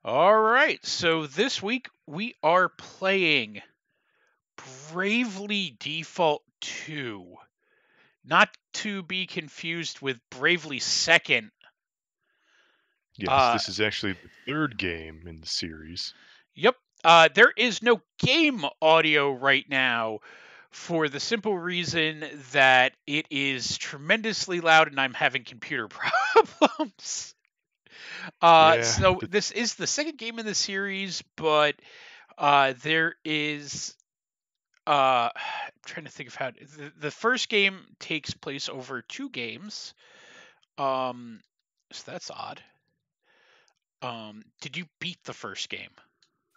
All right, so this week we are playing Bravely Default 2. Not to be confused with Bravely Second. Yes, Uh, this is actually the third game in the series. yep, there is no game audio right now for the simple reason that it is tremendously loud and I'm having computer problems. Yeah, So this is the second game in the series, but there is I'm trying to think of the first game takes place over two games. Um, so that's odd. Did you beat the first game?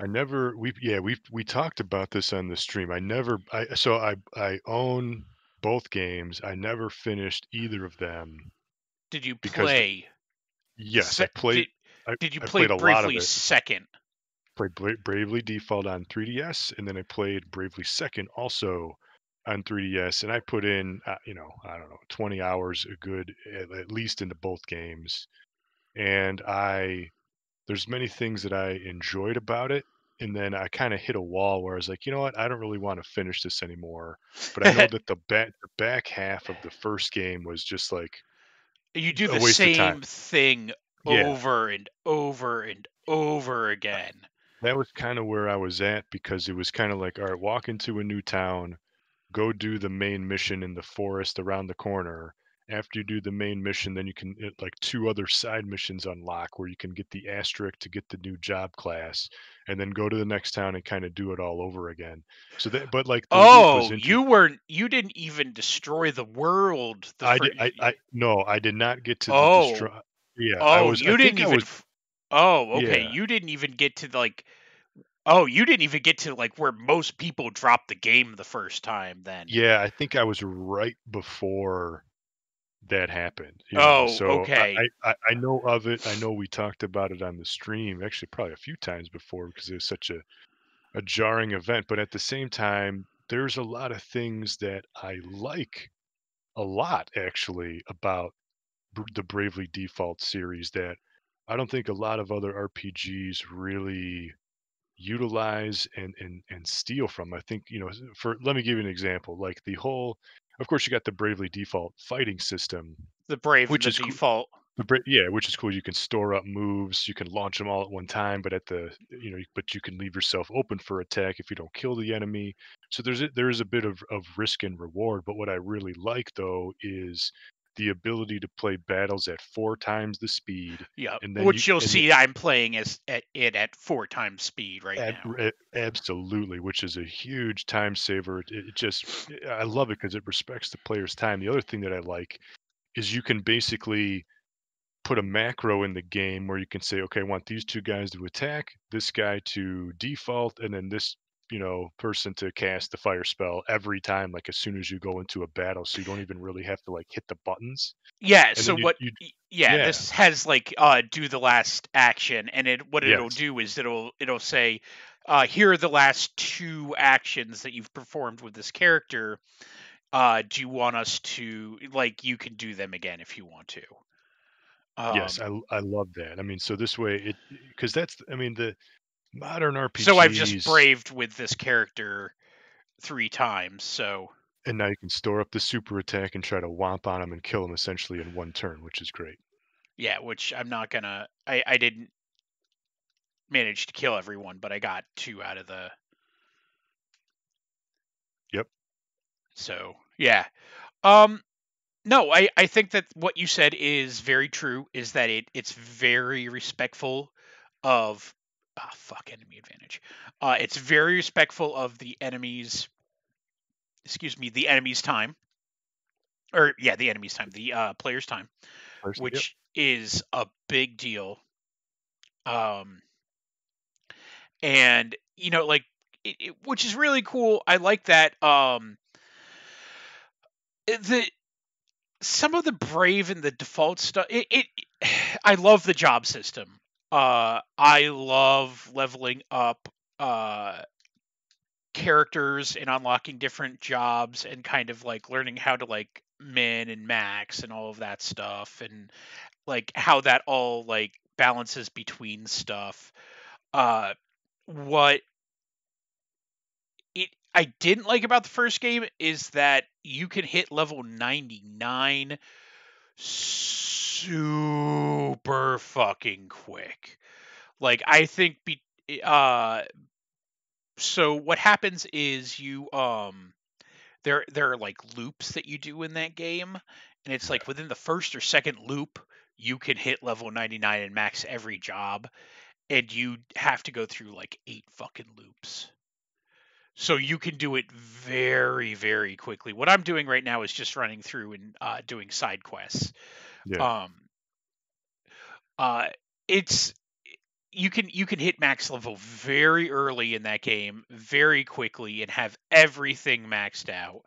I never we talked about this on the stream. I own both games. I never finished either of them Did you because play? yes, I played Did you I play played a lot of Bravely it. Second? Played Bravely Default on 3DS, and then I played Bravely Second also on 3DS, and I put in I don't know 20 hours a good at least into both games, and I there's many things that I enjoyed about it, and then I kinda hit a wall where I was like, "You know what? I don't really wanna finish this anymore." But I know that the back half of the first game was just like You do a the waste of time. same thing Yeah, over and over and over again. that was kinda where I was at because it was kinda like, "Alright, walk into a new town, go do the main mission in the forest around the corner. After you do the main mission, then you can like two other side missions unlock where you can get the asterisk to get the new job class, and then go to the next town and kind of do it all over again. So that, but like the loop was Oh, into. you didn't even destroy the world the I did. first. I no, I did not get to the Oh, destroy. Yeah, I oh, was. I you didn't think I even. was. Oh, okay. Yeah, You didn't even get to like. Oh, you didn't even get to like where most people drop the game the first time. Then. yeah. I think I was right before that happened, Oh, so okay. I know of it. I know we talked about it on the stream, actually, probably a few times before because it was such a jarring event. But at the same time, there's a lot of things that I like a lot, actually, about the Bravely Default series that I don't think a lot of other RPGs really utilize and steal from. I think, for let me give you an example. Like the whole, of course, you got the Bravely Default fighting system, The brave and which the is cool. default. Yeah, which is cool. You can store up moves, you can launch them all at one time, but but you can leave yourself open for attack if you don't kill the enemy. So there is a bit of risk and reward. But what I really like though is the ability to play battles at 4 times the speed, Yeah, and then you which you'll and see. I'm playing at 4 times speed right now. absolutely, which is a huge time saver. It just I love it because it respects the player's time. The other thing that I like is you can basically put a macro in the game where you can say, okay, I want these two guys to attack, this guy to default, and then this, person to cast the fire spell every time, like as soon as you go into a battle. So you don't even really have to like hit the buttons. Yeah. And So then what? Yeah, yeah, this has like do the last action, and what it'll yes, do is it'll say, here are the last two actions that you've performed with this character. Do you want us to like? You can do them again if you want to. yes, Um, I love that. I mean, so this way because I mean, the modern so I've just RPGs, braved with this character 3 times. So and now you can store up the super attack and try to womp on them and kill them essentially in one turn, which is great. yeah, which I'm not gonna. I didn't manage to kill everyone, but I got two out of the. Yep. So yeah. Um, No, I think that what you said is very true. Is that it's very respectful of fuck enemy advantage. It's very respectful of the enemy's excuse me the enemy's time or yeah the enemy's time the player's time, Yep. which is a big deal. Um, and like which is really cool. I like that. The some of the brave and the default stuff. I love the job system. I love leveling up uh characters and unlocking different jobs and kind of like learning how to like min and max and all of that stuff and like how that all like balances between stuff. Uh, what I didn't like about the first game is that you can hit level 99 super fucking quick. Like I think so what happens is there are like loops that you do in that game, and it's Yeah, like within the first or second loop you can hit level 99 and max every job, and you have to go through like 8 fucking loops. So you can do it very, very quickly. What I'm doing right now is just running through and doing side quests. yeah, Um, uh, it's you can hit max level very early in that game, very quickly, and have everything maxed out.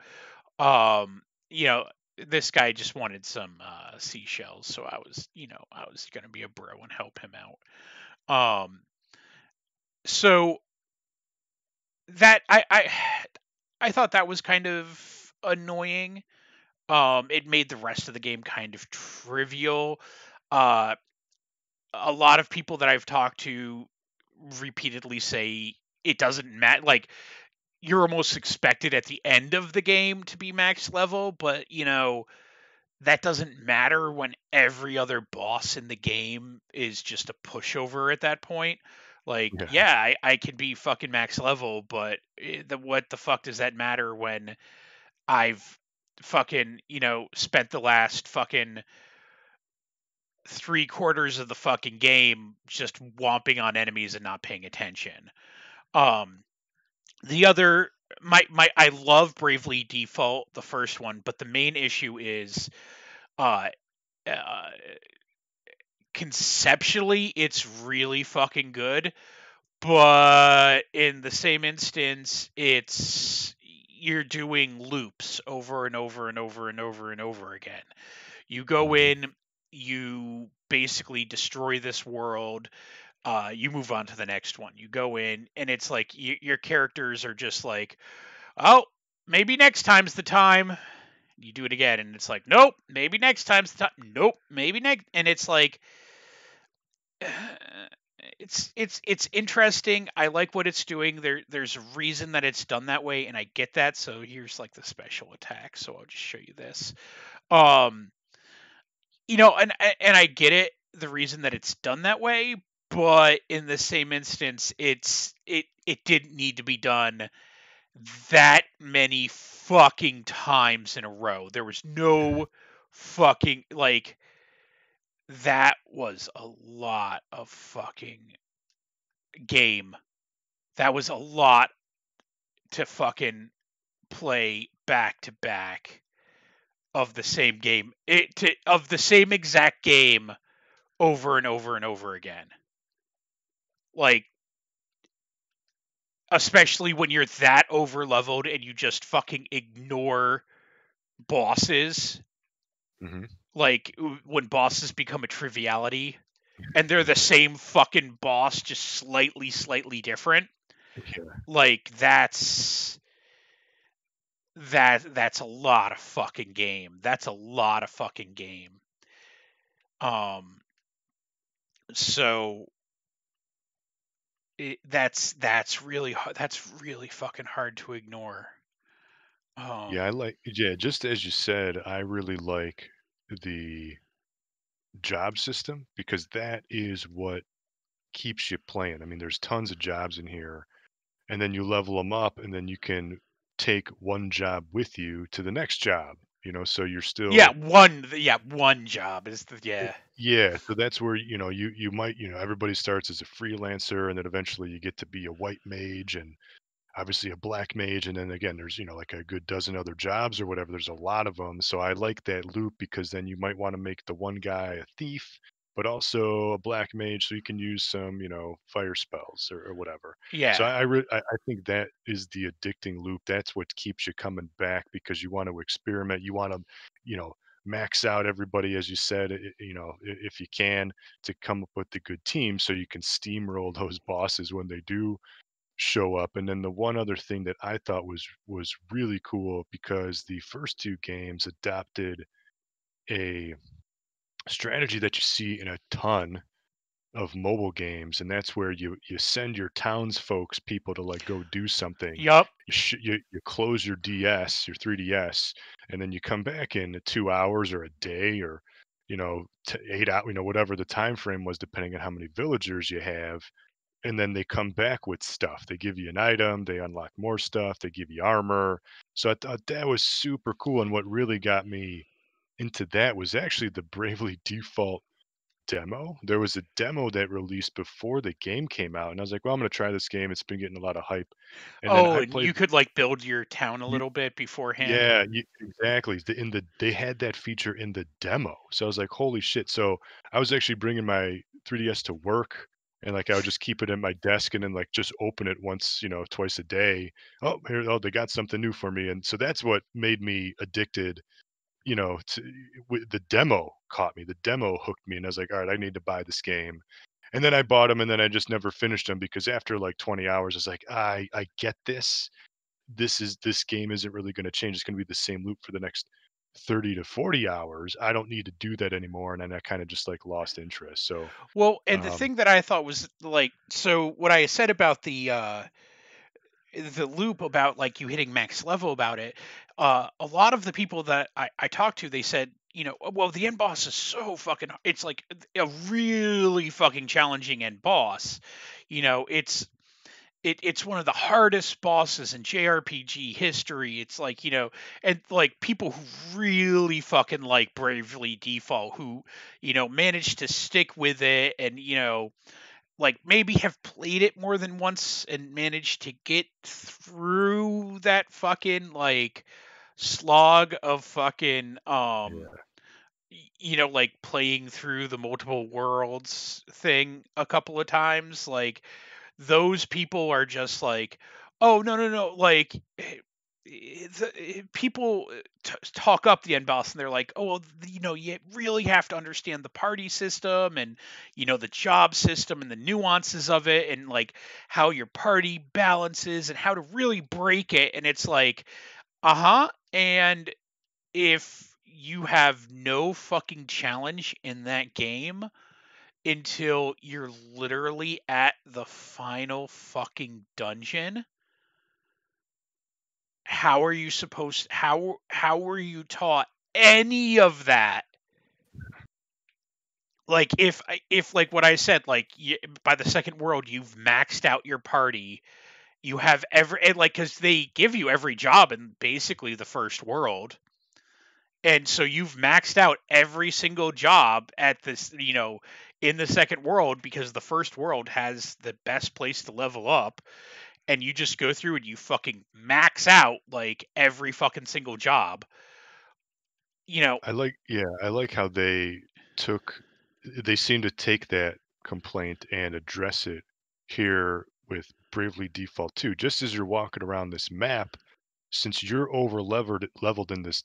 Um, you know, this guy just wanted some seashells, so I was gonna be a bro and help him out. So that I thought that was kind of annoying. It made the rest of the game kind of trivial. Uh, a lot of people that I've talked to repeatedly say it doesn't matter. Like you're almost expected at the end of the game to be max level, but that doesn't matter when every other boss in the game is just a pushover at that point. Like, yeah, yeah, I can be fucking max level, but what the fuck does that matter when I've fucking, spent the last fucking 3 quarters of the fucking game just whomping on enemies and not paying attention. Um, the other, I love Bravely Default, the first one, but the main issue is, uh, uh, conceptually, it's really fucking good, but in the same instance, you're doing loops over and over and over and over and over again. You go hmm, in, you basically destroy this world, you move on to the next one. You go in, and it's like your characters are just like, oh, maybe next time's the time. You do it again, and it's like, nope, maybe next time's the time. Nope, maybe next, and it's like, it's interesting. I like what it's doing. There's a reason that it's done that way, and I get that. So here's like the special attack. So I'll just show you this. Um, and I get it, the reason that it's done that way, but in the same instance, it didn't need to be done that many fucking times in a row. There was no fucking like that was a lot of fucking game. That was a lot to fucking play back to back of the same game. Of the same exact game over and over and over again. Like especially when you're that over leveled and you just fucking ignore bosses. hmm, Like when bosses become a triviality and they're the yeah, same fucking boss, just slightly different. yeah. Like that's a lot of fucking game. That's a lot of fucking game. Um, so that's really fucking hard to ignore. Yeah, I Um, like, yeah, just as you said, I really like the job system because that is what keeps you playing. I mean, there's tons of jobs in here, and then you level them up, and then you can take one job with you to the next job, so you're yeah, still. one job is the yeah. Yeah, so that's where, you might, everybody starts as a freelancer, and then eventually you get to be a white mage and obviously a black mage, and then again there's like a good dozen other jobs or whatever. There's a lot of them, so I like that loop because then you might want to make the one guy a thief but also a black mage so you can use some fire spells or whatever. So Yeah. I think that is the addicting loop. That's what keeps you coming back because you want to experiment, you want to you know max out everybody, as you said, if you can, to come up with the good team so you can steamroll those bosses when they do show up. And then the one other thing that I thought was really cool, because the first two games adopted a strategy that you see in a ton of mobile games, and that's where you send your townsfolk's people to like go do something. Yup. You close your DS, your 3DS, and then you come back in 2 hours or a day or 8 hours, whatever the time frame was, depending on how many villagers you have. And then they come back with stuff. They give you an item, they unlock more stuff, they give you armor. So I thought that was super cool. And what really got me into that was actually the Bravely Default demo. There was a demo that released before the game came out, and I was like, "Well, I'm gonna try this game. It's been getting a lot of hype." And then Oh, I and played. you could like build your town a Ye little bit beforehand. Yeah, exactly. They had that feature in the demo, so I was like, "Holy shit!" So I was actually bringing my 3DS to work, and like I would just keep it in my desk, and then like just open it once, twice a day. Oh, here, oh, they got something new for me, and so that's what made me addicted. The demo caught me. The demo hooked me, and I was like, "All right, I need to buy this game." And then I bought them, and then I just never finished them because after like 20 hours, I was like, I get this. This game isn't really going to change. It's going to be the same loop for the next 30 to 40 hours. I don't need to do that anymore." And then I kind of just like lost interest. So, Well, and the um, thing that I thought was like, so what I said about the loop about like you hitting max level about it, a lot of the people that I talked to, they said, well, the end boss is so fucking, it's like a really fucking challenging end boss. It's one of the hardest bosses in JRPG history. It's like, and like people who really fucking like Bravely Default, who, managed to stick with it and, like maybe have played it more than once and managed to get through that fucking like slog of fucking yeah, like playing through the multiple worlds thing a couple of times. Like those people are just like, oh, no, no, no, like people talk up the end boss and they're like, oh, well, you really have to understand the party system and the job system and the nuances of it and like how your party balances and how to really break it. And it's like, uh-huh. And if you have no fucking challenge in that game until you're literally at the final fucking dungeon, how are you supposed how were you taught any of that? Like if like what I said, like by the second world you've maxed out your party, you have every and like cuz they give you every job in basically the first world. And so you've maxed out every single job at this, in the second world because the first world has the best place to level up, and you just go through and you fucking max out like every fucking single job. You know, I like how took they seem to take that complaint and address it here with Bravely Default too. Just as you're walking around this map, since you're over leveled in this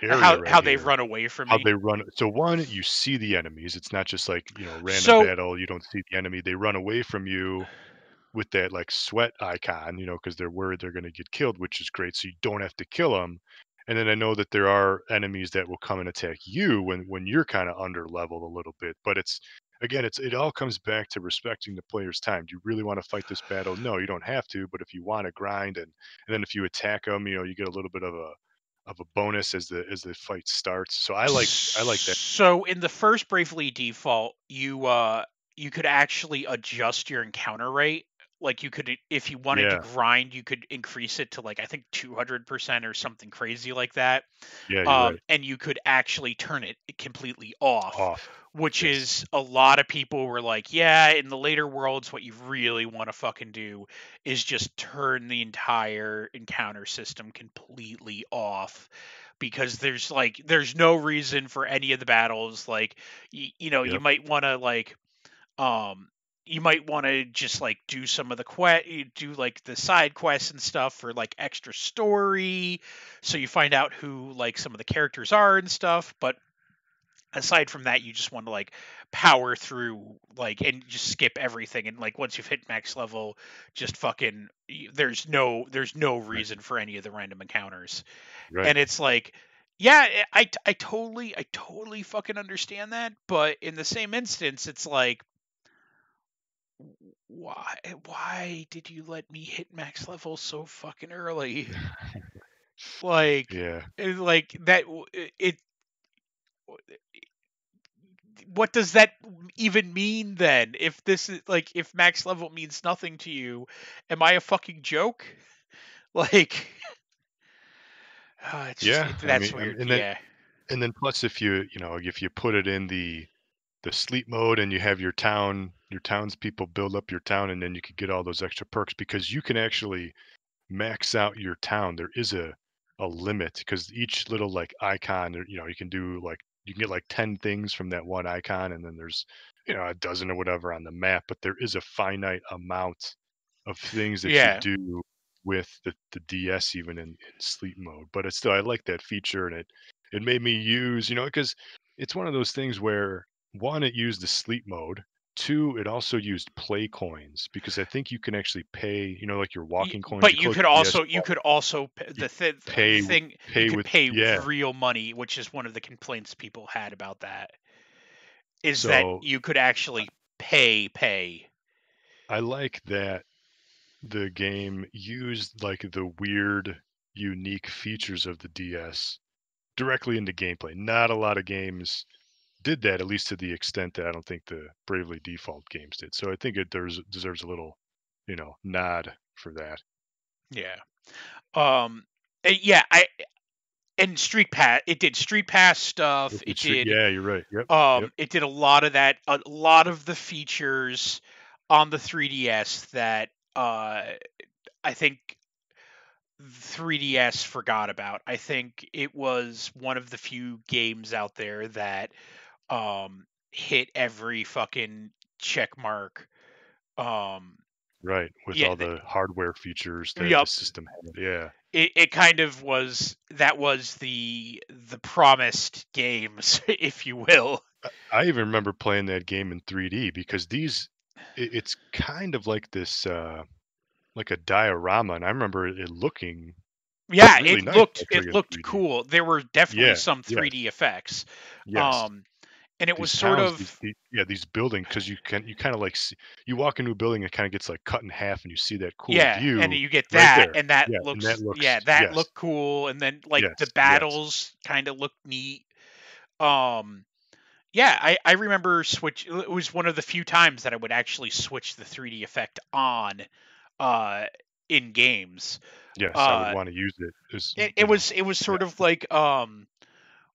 area right how they've here, run away from how me. they run. So one, you see the enemies. It's not just like, random So battle. You don't see the enemy. They run away from you with that like sweat icon, because they're worried they're going to get killed, which is great. So you don't have to kill them. And then I know that there are enemies that will come and attack you when you're kind of under leveled a little bit. But it's again, it all comes back to respecting the player's time. Do you really want to fight this battle? No, you don't have to. But if you want to grind and then if you attack them, you get a little bit of a bonus as the fight starts. So I like that. so in the first Bravely Default, you could actually adjust your encounter rate. Like you could, if you wanted to Yeah, grind, you could increase it to like I think 200% or something crazy like that. yeah, you're right. And you could actually turn it completely off, Off. which Yes. is a lot of people were like, yeah, in the later worlds, what you really want to fucking do is just turn the entire encounter system completely off because there's no reason for any of the battles. Like, you Yep. might want to um, you might want to just like do some of the quest, do like the side quests and stuff for like extra story, so you find out who like some of the characters are and stuff. But aside from that, you just want to like power through like and just skip everything. And like once you've hit max level, just fucking there's no Right. reason for any of the random encounters. Right. And it's like, yeah, I totally fucking understand that, but in the same instance, it's like why did you let me hit max level so fucking early? Like, Yeah. like that. It. What does that even mean then? If this is like, if max level means nothing to you, am I a fucking joke? Like, it's just Yeah. that's weird. Yeah. And then plus if if you put it in the sleep mode and you have your townspeople build up your town, and then you could get all those extra perks because you can actually max out your town. There is a limit because each little like icon, you can do like you can get like 10 things from that one icon, and then there's a dozen or whatever on the map, but there is a finite amount of things that you Yeah. do with the DS even in sleep mode. But it's still, I like that feature, and it made me use, because it's one of those things where one, it used the sleep mode. Two, it also used play coins because I think you can actually pay, like your walking coins. But You you close could your DS, also you the pay thing you pay could with, pay yeah. real money, which is one of the complaints people had about that, is that So you could actually pay. I like that the game used like the weird, unique features of the DS directly into gameplay. Not a lot of games did that, at least to the extent that I don't think the Bravely Default games did. So I think it deserves a little, nod for that. Yeah. Um. Yeah. And Street Pass. It did Street Pass stuff. It did. Yeah, you're right. Yep, yep. It did a lot of that. A lot of the features on the 3DS that I think 3DS forgot about. I think it was one of the few games out there that hit every fucking check mark. Um Right, with yeah, all the hardware features that the yup. system had. Yeah. It kind of was, that was the promised games, if you will. I even remember playing that game in 3D because it's kind of like this, like a diorama, and I remember it looking Yeah, really nice it actually in looked 3D. cool. There were definitely Yeah, some yes, 3D effects. yes. Um and it was These sort towns, of, yeah, these buildings, because you kinda like you walk into a building, it kinda gets like cut in half and you see that cool yeah, and view you get right that, there. and that Yeah, and that looks, yeah, looks, that yes, looked cool, and then like the yes, yes. battles kind of looked neat. Um yeah, I remember it was one of the few times that I would actually switch the 3D effect on uh in games. Yes, I would Uh wanna use it as, it was yeah, sort of like,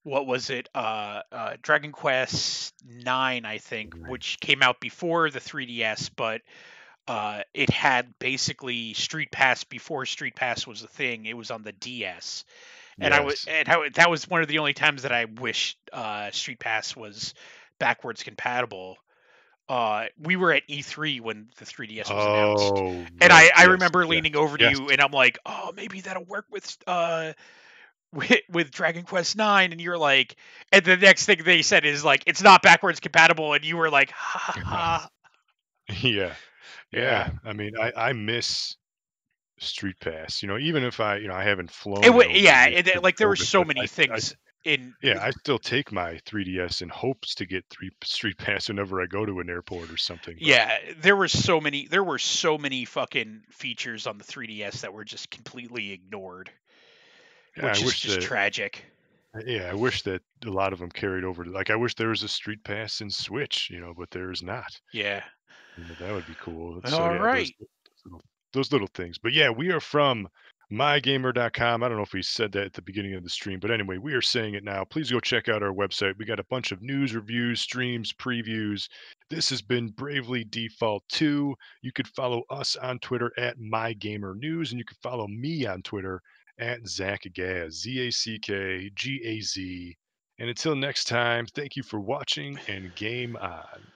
what was it? Dragon Quest 9, I think, right. which came out before the 3DS, but it had basically Street Pass before Street Pass was a thing. It was on the DS, and Yes. that was one of the only times that I wish Street Pass was backwards compatible. We were at E3 when the 3DS was announced, Oh, and right, I yes, remember yes, leaning over to yes. you, and I'm like, "Oh, maybe that'll work with with Dragon Quest 9," and you're like, and the next thing they said is like, "It's not backwards compatible," and you were like, "Ha ha ha." Yeah, Yeah. yeah, I mean, I miss Street Pass, even if I haven't flown it over Yeah, here because of like there were COVID, so but many I things in. yeah, I still take my 3DS in hopes to get three Street Pass whenever I go to an airport or something, but Yeah, there were so many fucking features on the 3DS that were just completely ignored, yeah, I which is wish just that tragic. yeah, I wish that a lot of them carried over to, like, I wish there was a Street Pass in Switch, but there's not. Yeah. That would be cool. So All yeah, right. those little things. But yeah, we are from mygamer.com. I don't know if we said that at the beginning of the stream, but anyway, we are saying it now. Please go check out our website. We got a bunch of news, reviews, streams, previews. This has been Bravely Default 2. You could follow us on Twitter at mygamernews, and you can follow me on Twitter at Zackgaz, Zackgaz. And until next time, thank you for watching and game on.